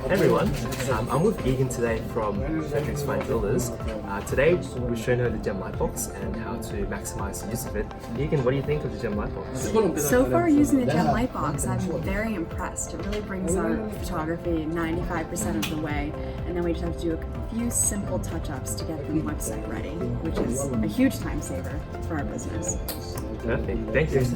Hey everyone, I'm with Egan today from Frederic's Fine Jewelers. Today we're showing her the GemLightbox and how to maximize the use of it. Egan, what do you think of the GemLightbox? So far using the GemLightbox, I'm very impressed. It really brings our photography 95% of the way, and then we just have to do a few simple touch-ups to get the website ready, which is a huge time saver for our business. Perfect, thank you.